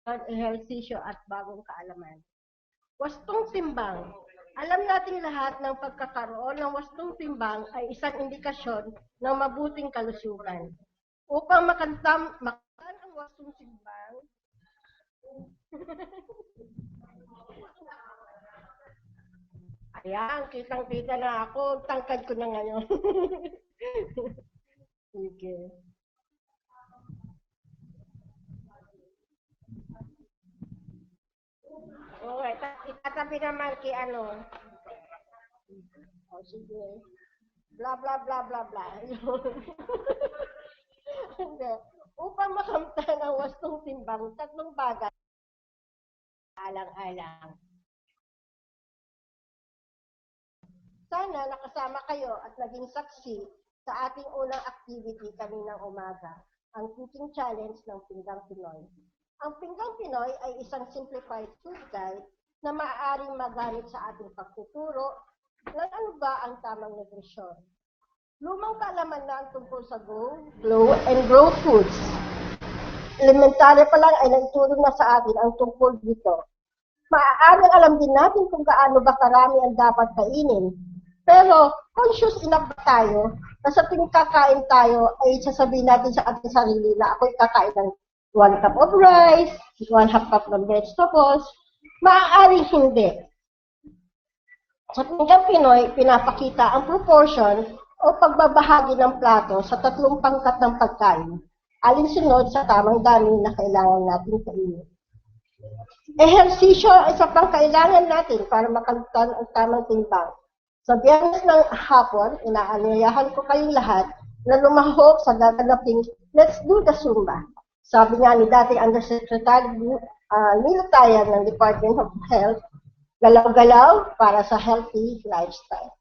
ehersisyo at bagong kaalaman. Wastong timbang. Alam nating lahat ng pagkakaroon ng wastong timbang ay isang indikasyon ng mabuting kalusugan. Upang makantan ang wastong timbang, ayan, kitang-kita na ako. Tangkad ko na ngayon. Sige. Okay, itatabi naman kay ano. O, sige. Bla, bla, bla, bla, bla. Upang makamtan ang wastong timbang, tatlong bagay. Alang-alang. Sana nakasama kayo at naging saksi sa ating unang activity kaninang umaga, ang cooking challenge ng Pinggang Pinoy. Ang Pinggang Pinoy ay isang simplified food guide na maaaring magamit sa ating pagtuturo ng ano ba ang tamang nutrisyon. Lumang kaalaman na ang tungkol sa go, glow, and grow foods. Elementary pa lang ay nagturo na sa atin ang tungkol dito. Maaaring alam din natin kung gaano ba karami ang dapat kainin. Pero, conscious enough ba tayo na sa tuwing kakain tayo ay sasabihin natin sa ating sarili na ako'y kakain ng 1 cup of rice, 1/2 cup ng vegetables? Maaaring hindi. Sa Pinggang Pinoy, pinapakita ang proportion o pagbabahagi ng plato sa 3 pangkat ng pagkain, alinsunod sa tamang dami na kailangan natin kainin. Ehersisyo ay isa pang kailangan natin para makamtan ang tamang timbang. Sa Biyernes ng hapon, inaanyayahan ko kayong lahat na lumahok sa gaganaping Let's Do the Zumba. Sabi nga ni dating Undersecretary Militayan ng Department of Health, galaw-galaw para sa healthy lifestyle.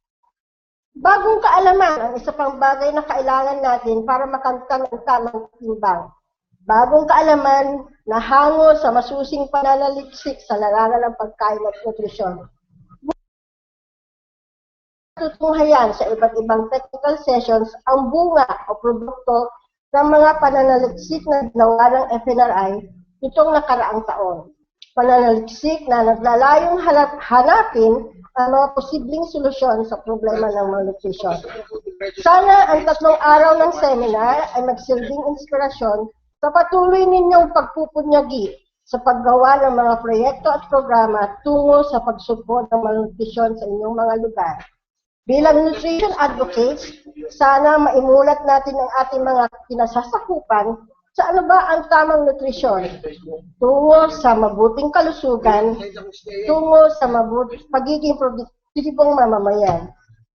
Bagong kaalaman ang isa pang bagay na kailangan natin para makamtan ang tamang timbang. Bagong kaalaman na hango sa masusing pananaliksik sa larangan ng pagkain at nutrisyon. Tutunghayan sa iba't ibang technical sessions ang bunga o produkto ng mga pananaliksik na ginawa ng FNRI nitong nakaraang taon. Pananaliksik na naglalayong hanapin ang mga posibleng solusyon sa problema ng malnutrition. Sana ang 3 araw ng seminar ay magsilbing inspirasyon sa patuloy ninyong pagpupunyagi sa paggawa ng mga proyekto at programa tungo sa pagsuport ng malnutrisyon sa inyong mga lugar. Bilang nutrition advocates, sana maimulat natin ang ating mga kinasasakupan sa ano ba ang tamang nutrisyon tungo sa mabuting kalusugan, tungo sa pagiging produktibong mamamayan.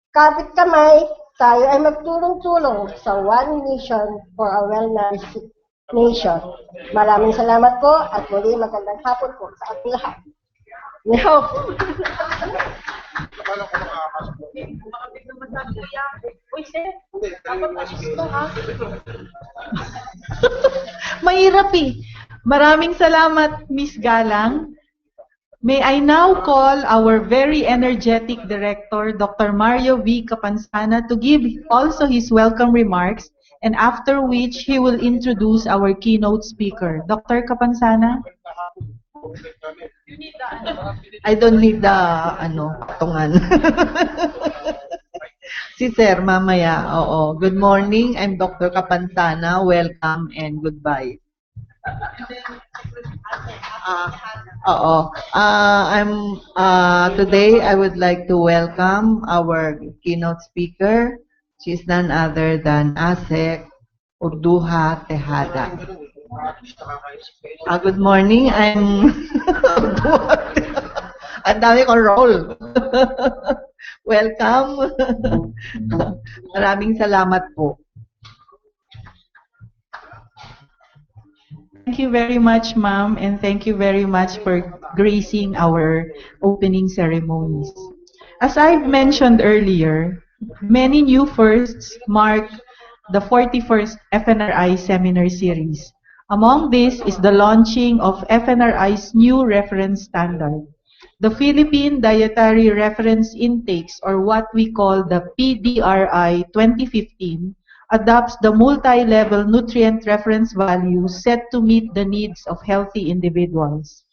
Kapit kamay, tayo ay magtulong-tulong sa One Mission for a Well-Nourished Nation. Maraming salamat po at muli magandang hapon po sa ating lahat. Mahirap eh. Maraming salamat, Miss Galang. May I now call our very energetic director, Dr. Mario V. Capansana, to give also his welcome remarks, and after which he will introduce our keynote speaker. Dr. Capansana? I don't need the patungan. Si Sir, mamaya. Oo. Good morning. I'm Dr. Capansana. Welcome and goodbye. Today I would like to welcome our keynote speaker. She's none other than Asek Urduha Tejada. Good morning. I'm ang dami kong role. Welcome. Maraming salamat po. Thank you very much, ma'am, and thank you very much for gracing our opening ceremonies. As I've mentioned earlier, many new firsts mark the 41st FNRI seminar series. Among this is the launching of FNRI's new reference standard, the Philippine Dietary Reference Intakes, or what we call the PDRI 2015, adopts the multi-level nutrient reference values set to meet the needs of healthy individuals.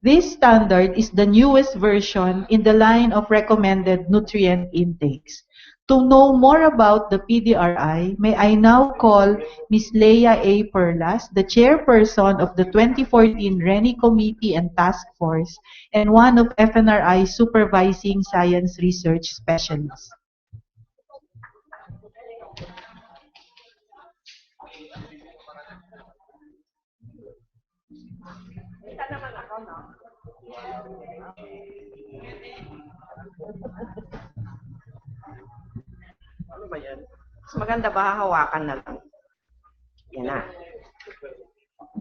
This standard is the newest version in the line of recommended nutrient intakes. To know more about the PDRI, may I now call Ms. Leia A. Perlas, the chairperson of the 2014 RENI Committee and Task Force and one of FNRI Supervising Science Research Specialists. Ano ba yan? Mas maganda ba hahawakan na lang? Yan na.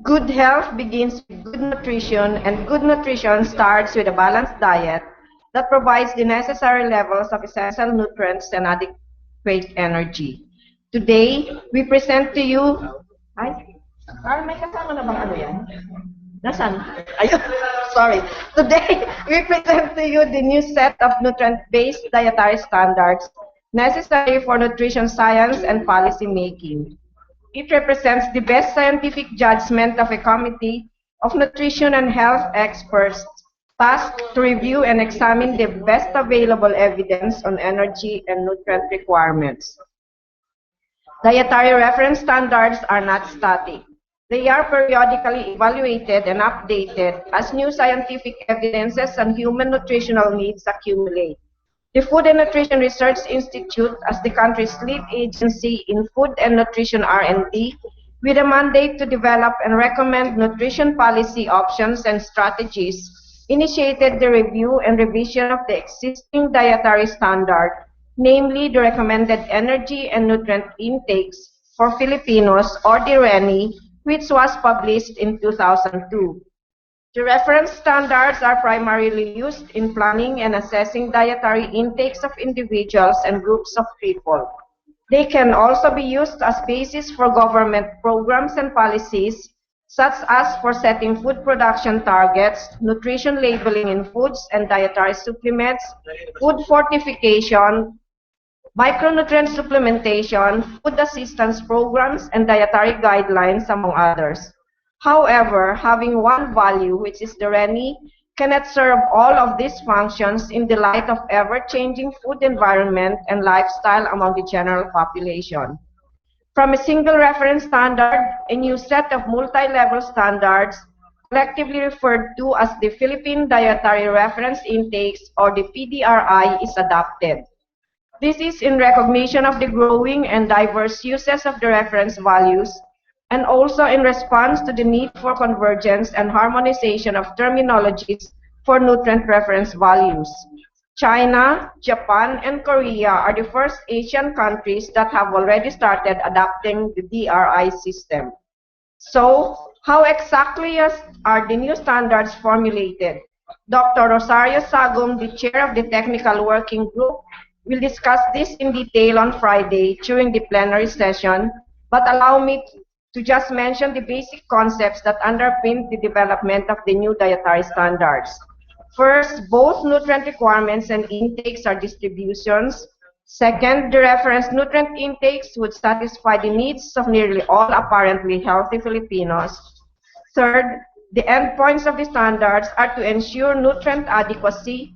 Good health begins with good nutrition, and good nutrition starts with a balanced diet that provides the necessary levels of essential nutrients and adequate energy. Today, we present to you... Ay, may kasama na bang ano yan? Nasaan? Ayun, sorry. Today, we present to you the new set of nutrient-based dietary standards necessary for nutrition science and policy making. It represents the best scientific judgment of a committee of nutrition and health experts tasked to review and examine the best available evidence on energy and nutrient requirements. Dietary reference standards are not static. They are periodically evaluated and updated as new scientific evidences on human nutritional needs accumulate. The Food and Nutrition Research Institute, as the country's lead agency in food and nutrition R&D, with a mandate to develop and recommend nutrition policy options and strategies, initiated the review and revision of the existing dietary standard, namely the recommended energy and nutrient intakes for Filipinos, or the RENI, which was published in 2002. The reference standards are primarily used in planning and assessing dietary intakes of individuals and groups of people. They can also be used as basis for government programs and policies, such as for setting food production targets, nutrition labeling in foods and dietary supplements, food fortification, micronutrient supplementation, food assistance programs, and dietary guidelines, among others. However, having one value, which is the RENI, cannot serve all of these functions in the light of ever-changing food environment and lifestyle among the general population. From a single reference standard, a new set of multi-level standards, collectively referred to as the Philippine Dietary Reference Intakes, or the PDRI, is adopted. This is in recognition of the growing and diverse uses of the reference values, and also in response to the need for convergence and harmonization of terminologies for nutrient reference values. China, Japan, and Korea are the first Asian countries that have already started adopting the DRI system. So, how exactly are the new standards formulated? Dr. Rosario Sagum, the chair of the Technical Working Group, will discuss this in detail on Friday during the plenary session, but allow me to just mention the basic concepts that underpin the development of the new dietary standards. First, both nutrient requirements and intakes are distributions. Second, the reference nutrient intakes would satisfy the needs of nearly all apparently healthy Filipinos. Third, the endpoints of the standards are to ensure nutrient adequacy,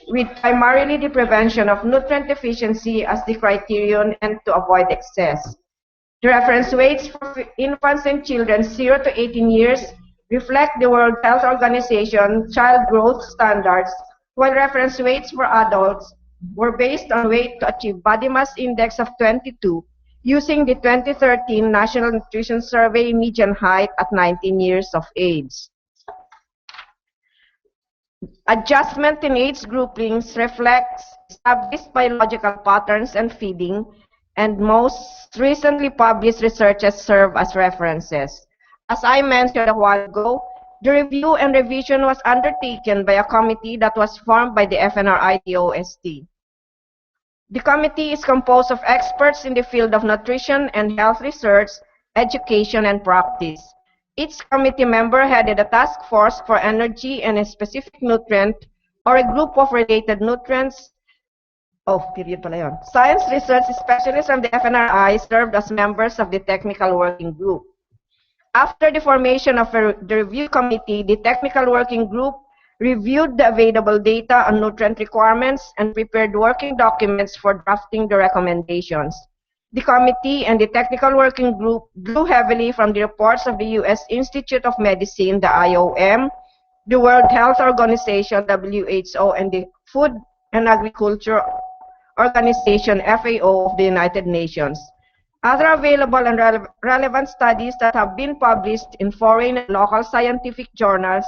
with primarily the prevention of nutrient deficiency as the criterion and to avoid excess. The reference weights for infants and children 0 to 18 years reflect the World Health Organization child growth standards, while reference weights for adults were based on weight to achieve body mass index of 22, using the 2013 National Nutrition Survey median height at 19 years of age. Adjustment in age groupings reflects established biological patterns and feeding, and most recently published researches serve as references. As I mentioned a while ago, the review and revision was undertaken by a committee that was formed by the FNRI DOST. The committee is composed of experts in the field of nutrition and health research, education, and practice. Each committee member headed a task force for energy and a specific nutrient or a group of related nutrients period pala yun. Science research specialists from the FNRI served as members of the technical working group. After the formation of the review committee, the technical working group reviewed the available data on nutrient requirements and prepared working documents for drafting the recommendations. The committee and the technical working group drew heavily from the reports of the U.S. Institute of Medicine, the IOM, the World Health Organization, WHO, and the Food and Agriculture Organization, FAO, of the United Nations. Other available and relevant studies that have been published in foreign and local scientific journals,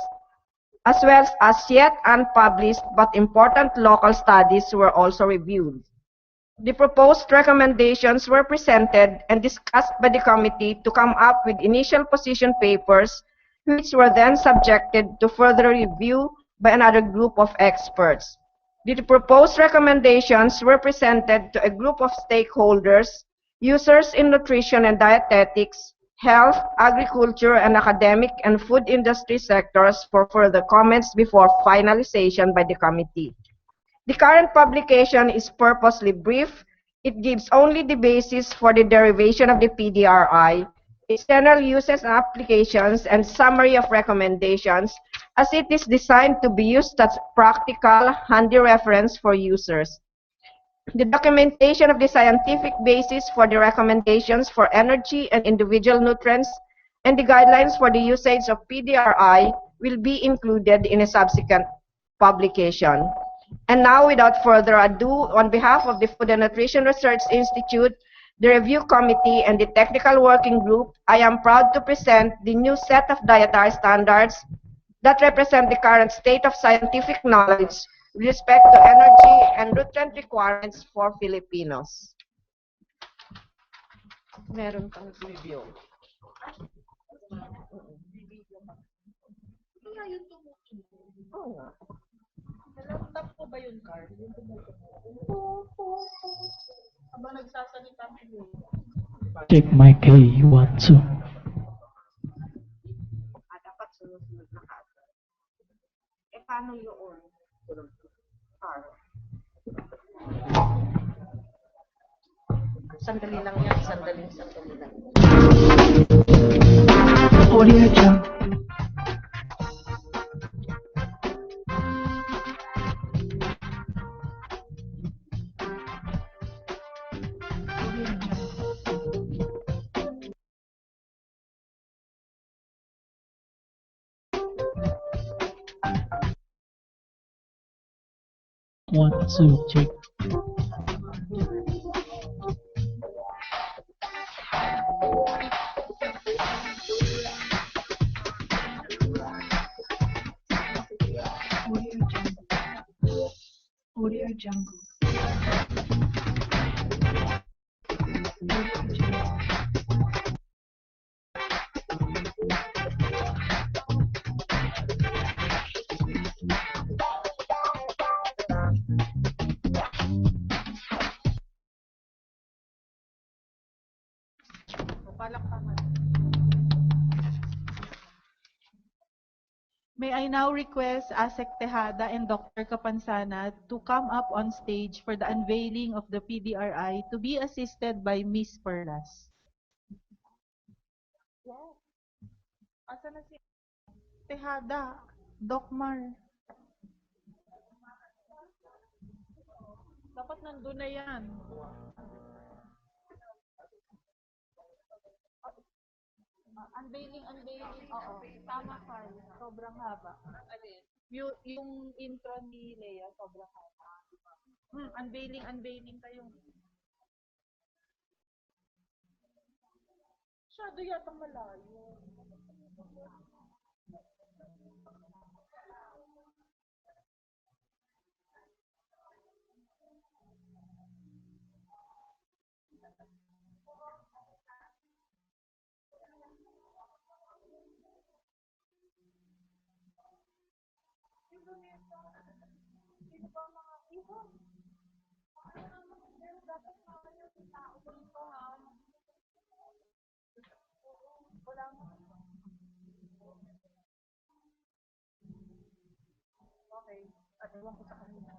as well as yet unpublished but important local studies, were also reviewed. The proposed recommendations were presented and discussed by the committee to come up with initial position papers, which were then subjected to further review by another group of experts. The proposed recommendations were presented to a group of stakeholders, users in nutrition and dietetics, health, agriculture, and academic and food industry sectors for further comments before finalization by the committee. The current publication is purposely brief. It gives only the basis for the derivation of the PDRI, its general uses and applications, and summary of recommendations, as it is designed to be used as practical, handy reference for users. The documentation of the scientific basis for the recommendations for energy and individual nutrients and the guidelines for the usage of PDRI will be included in a subsequent publication. And now, without further ado, on behalf of the Food and Nutrition Research Institute, the Review Committee, and the Technical Working Group, I am proud to present the new set of dietary standards that represent the current state of scientific knowledge with respect to energy and nutrient requirements for Filipinos. Meron pang video. Oo nga. Nalaptop ko ba yun, Carl? Yung habang nagsasalita mo. Check mic A1, 2. Dapat sunod-sunod na kagad. Paano yun? Sandali lang yan, sandali lang. Audio jump. One, two, check. Audio jungle. May I now request Asek Tejada and Dr. Kapansana to come up on stage for the unveiling of the PDRI to be assisted by Miss Perlas. Yes. Asa na si Tejada? Docmar. Dapat nandun na yan. Unveiling, oo. Tama, Carl. Sobrang haba. Yung intro ni Lea, sobrang haba. Unveiling tayo. Masyado yata malayo. Okay. Ewan ko sa kanila.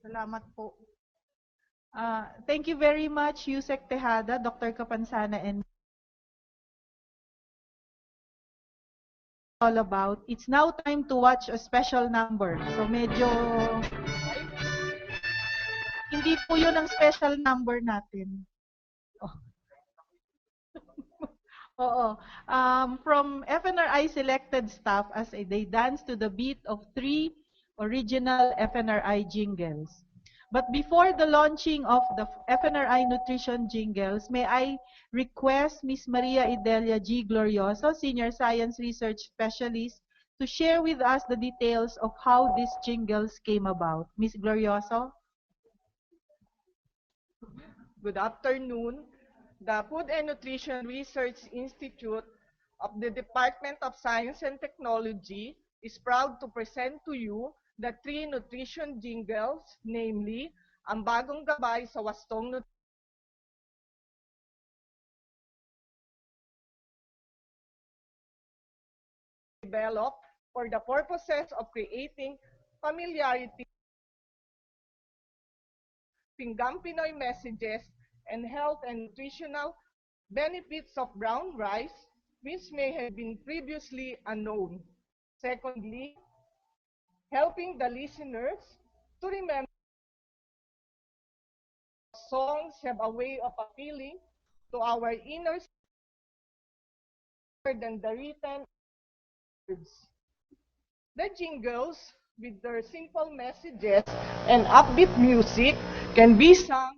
Salamat po. Thank you very much, Yusek Tejada, Dr. Kapansana, and all about. It's now time to watch a special number. So medyo hindi po yun ang special number natin. Oh. Oo. From FNRI selected staff as they dance to the beat of 3 original FNRI jingles. But before the launching of the FNRI nutrition jingles, may I request Ms. Maria Idelia G. Glorioso, Senior Science Research Specialist, to share with us the details of how these jingles came about. Ms. Glorioso? Good afternoon. The Food and Nutrition Research Institute of the Department of Science and Technology is proud to present to you the 3 nutrition jingles, namely, ang bagong gabay sa wastong developed for the purposes of creating familiarity, Pinggang Pinoy messages, and health and nutritional benefits of brown rice, which may have been previously unknown. Secondly, helping the listeners to remember songs have a way of appealing to our inner than the written words. The jingles, with their simple messages and upbeat music, can be sung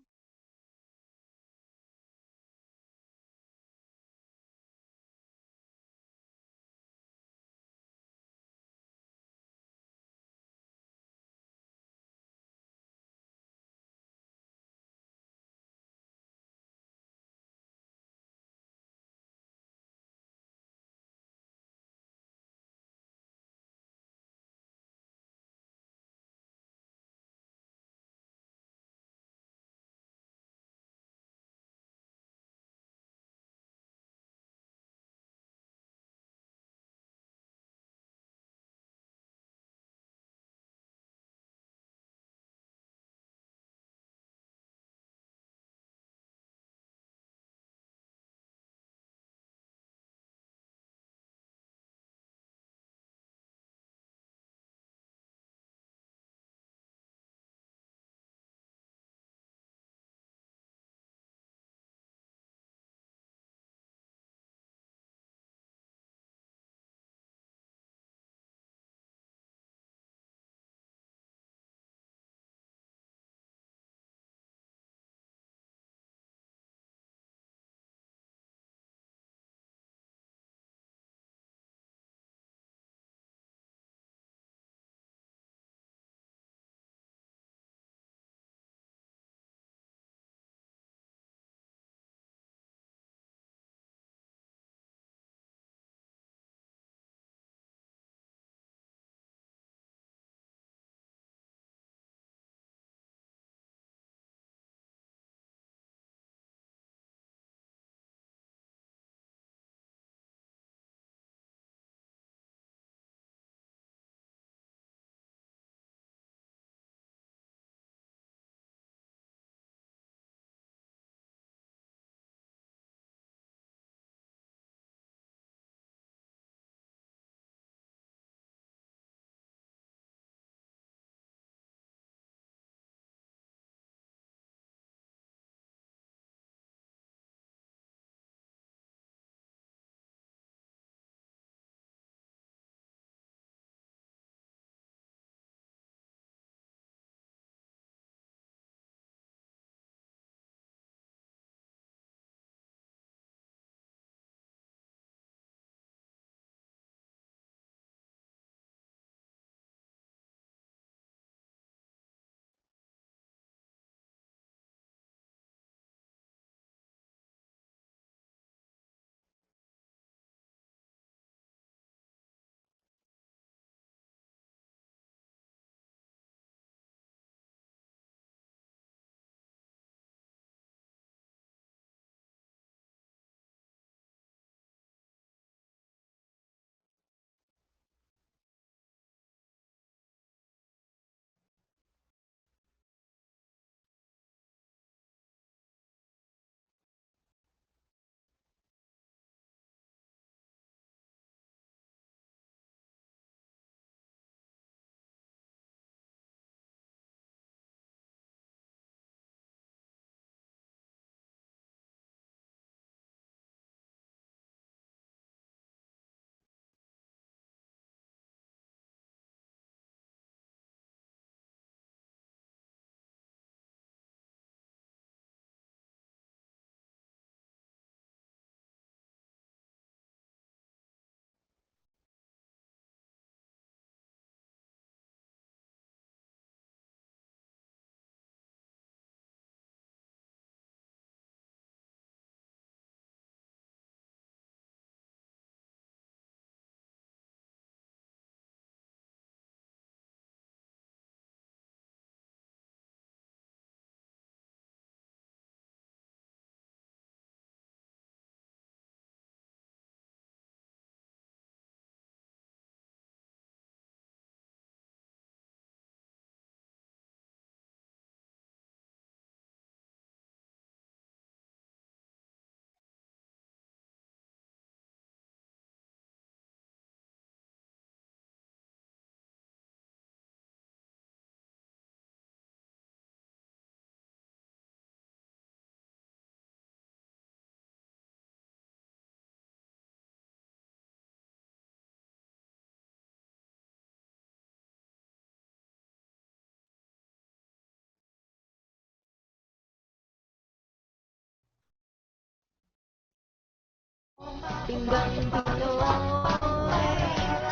Pinggang Pinoy.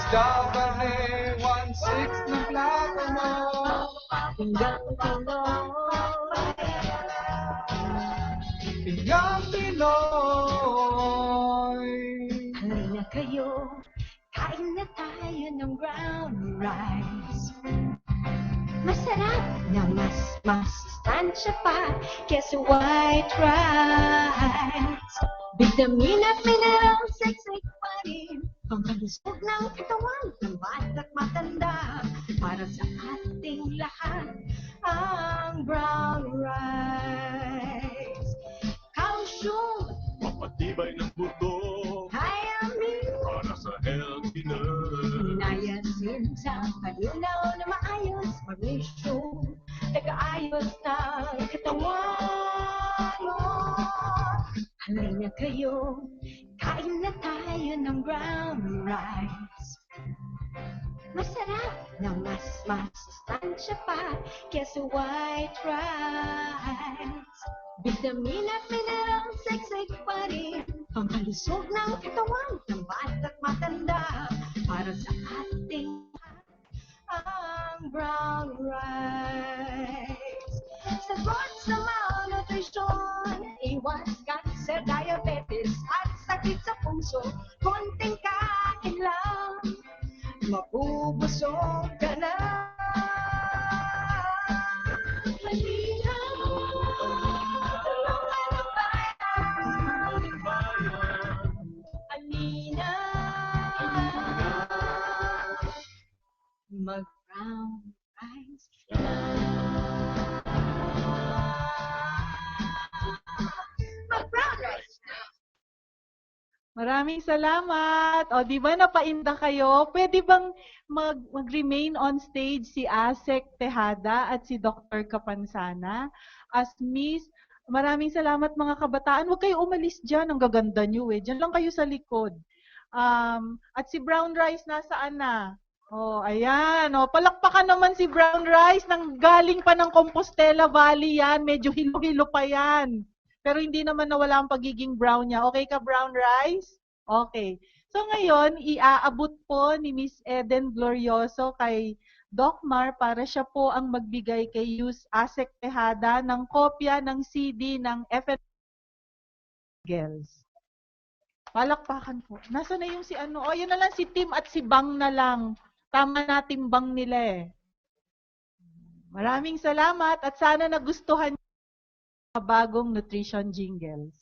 Strawberry, 1/6 ng plato mo. Pinggang Pinoy. Pinggang Pinoy. Halina kayo, kain na tayo ng brown rice. Masarap na mas sustansya pa kesa white rice. Vitamin at minerals, sexy pa rin. Pangkalusog ng katawan ng bata't matanda. Para sa ating lahat, ang brown rice. Calcium, Mapatibay ng buto thiamine, para sa healthiness. niacin sa panunaw na maayos, magnesium, nag-aayos ng katawan mo. Halina kayo, kain na tayo ng brown rice. Masarap na mas sustansya pa kesa white rice. Vitamin at minerals, sexy pa rin. Pangkalusog ng katawan ng bata't matanda. Para sa ating ang brown rice. Sagot sa malnutrisyon, iwas cancer, diabetes at sakit sa puso. Konting kain lang, mabubusog ka na. Halina, tulungan ang bayan. Halina, mag-brown rice na. Mag-brown rice na. Maraming salamat. O, di ba napainda kayo? Pwede bang mag-remain on stage si Asek Tejada at si Dr. Kapansana as Miss? Maraming salamat mga kabataan. Huwag kayo umalis dyan. Ang gaganda nyo eh. Dyan lang kayo sa likod. At si Brown Rice nasaan na? Oh, ayan. Oh, palakpakan naman si Brown Rice. Nang galing pa ng Compostela Valley yan. Medyo hilo-hilo pa yan. Pero hindi naman nawala ang pagiging brown niya. Okay ka, Brown Rice? Okay. So ngayon, iaabot po ni Miss Eden Glorioso kay Doc Mar para siya po ang magbigay kay Yus Asek Tejada ng kopya ng CD ng FNRI Girls. Palakpakan po. Nasaan na yung si ano? O, yun na lang si Tim at si Bang na lang. Tama na timbang nila eh. Maraming salamat at sana nagustuhan niyo ang bagong nutrition jingles.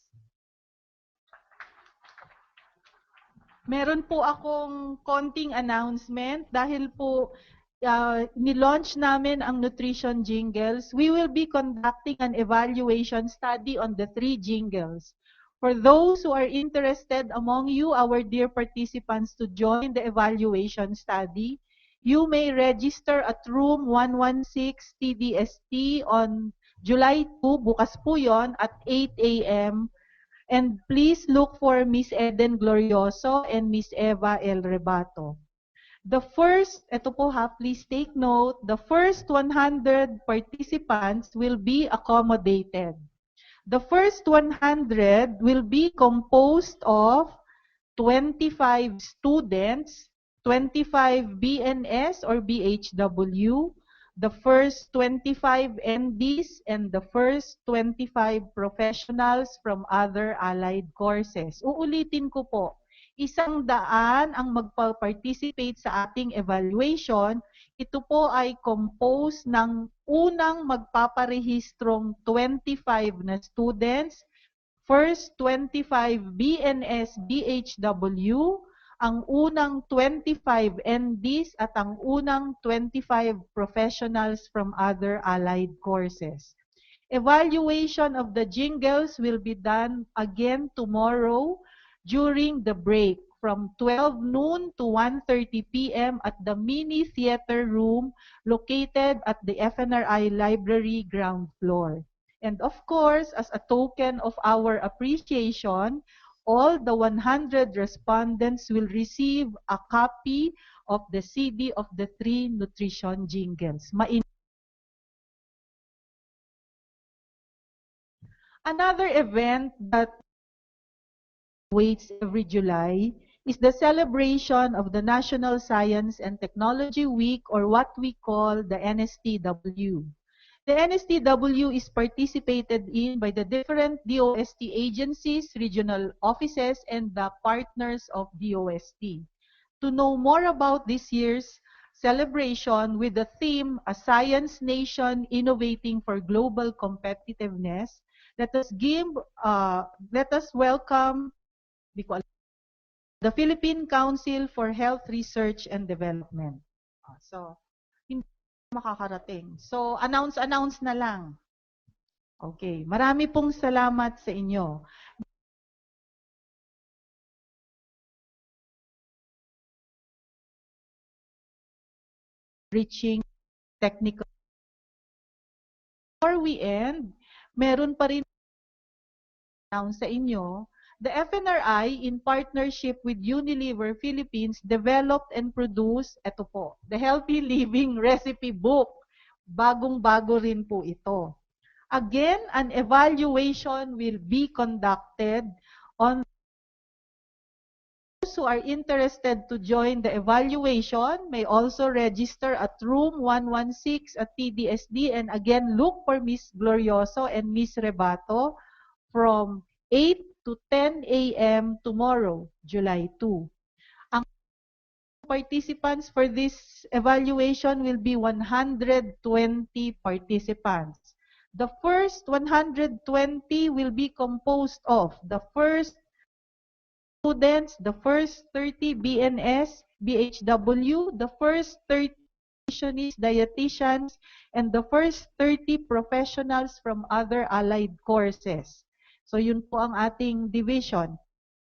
Meron po akong konting announcement dahil po nilaunch namin ang nutrition jingles. We will be conducting an evaluation study on the 3 jingles. For those who are interested among you, our dear participants, to join the evaluation study, you may register at room 116 TDST on July 2, bukas po yon, at 8 a.m. And please look for Miss Eden Glorioso and Miss Eva El Rebato. The first, ito po ha, please take note, the first 100 participants will be accommodated. The first 100 will be composed of 25 students, 25 BNS or BHW, the first 25 NDs, and the first 25 professionals from other allied courses. Uulitin ko po, 100 ang magpa-participate sa ating evaluation. Ito po ay composed ng unang magpaparehistrong 25 na students, first 25 BNS BHW, ang unang 25 NDs at ang unang 25 professionals from other allied courses. Evaluation of the jingles will be done again tomorrow during the break from 12 noon to 1:30 p.m. at the mini theater room located at the FNRI Library ground floor. And of course, as a token of our appreciation, all the 100 respondents will receive a copy of the CD of the 3 nutrition jingles. Another event that waits every July is the celebration of the National Science and Technology Week, or what we call the NSTW. The NSTW is participated in by the different DOST agencies, regional offices, and the partners of DOST. To know more about this year's celebration with the theme, A Science Nation Innovating for Global Competitiveness, let us welcome the Philippine Council for Health Research and Development. So, hindi makakarating. So, announce na lang. Okay. Marami pong salamat sa inyo. Reaching technical. Before we end, meron pa rin announce sa inyo, the FNRI in partnership with Unilever Philippines developed and produced, ito po, the Healthy Living Recipe Book. Bagong-bago rin po ito. Again, an evaluation will be conducted on those who are interested to join the evaluation may also register at room 116 at TDSD, and again, look for Miss Glorioso and Miss Rebato from 8 to 10 a.m. tomorrow, July 2. Ang participants for this evaluation will be 120 participants. The first 120 will be composed of the first students, the first 30 BNS, BHW, the first 30 nutritionists, dietitians, and the first 30 professionals from other allied courses. So yun po ang ating division.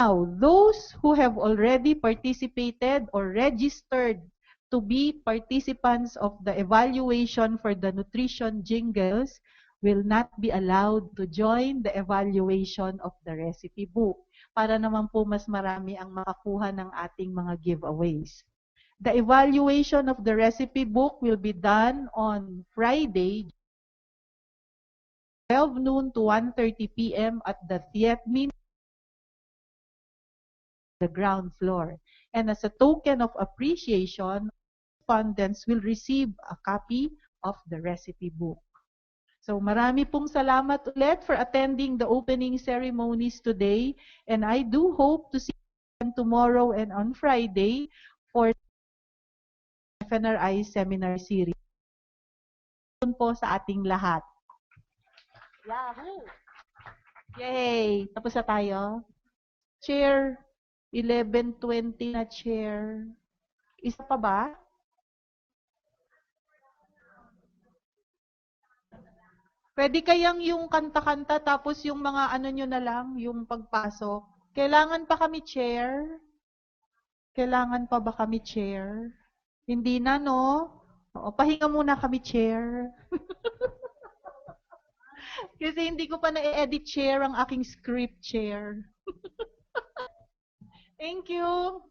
Now, those who have already participated or registered to be participants of the evaluation for the nutrition jingles will not be allowed to join the evaluation of the recipe book para naman po mas marami ang makakuha ng ating mga giveaways. The evaluation of the recipe book will be done on Friday, 12 noon to 1:30 p.m. at the the ground floor. And as a token of appreciation, respondents will receive a copy of the recipe book. So marami pong salamat ulit for attending the opening ceremonies today, and I do hope to see you tomorrow and on Friday for the FNRI seminar series. Yun po sa ating lahat. Yahoo! Yay! Tapos na tayo. Chair, 11:20 na chair. Isa pa ba? Pwede kayang yung kanta-kanta tapos yung mga ano nyo na lang, yung pagpasok. Kailangan pa kami chair? Kailangan pa ba kami chair? Hindi na, no? O, pahinga muna kami chair. Kasi hindi ko pa na-edit chair ang aking script chair. Thank you.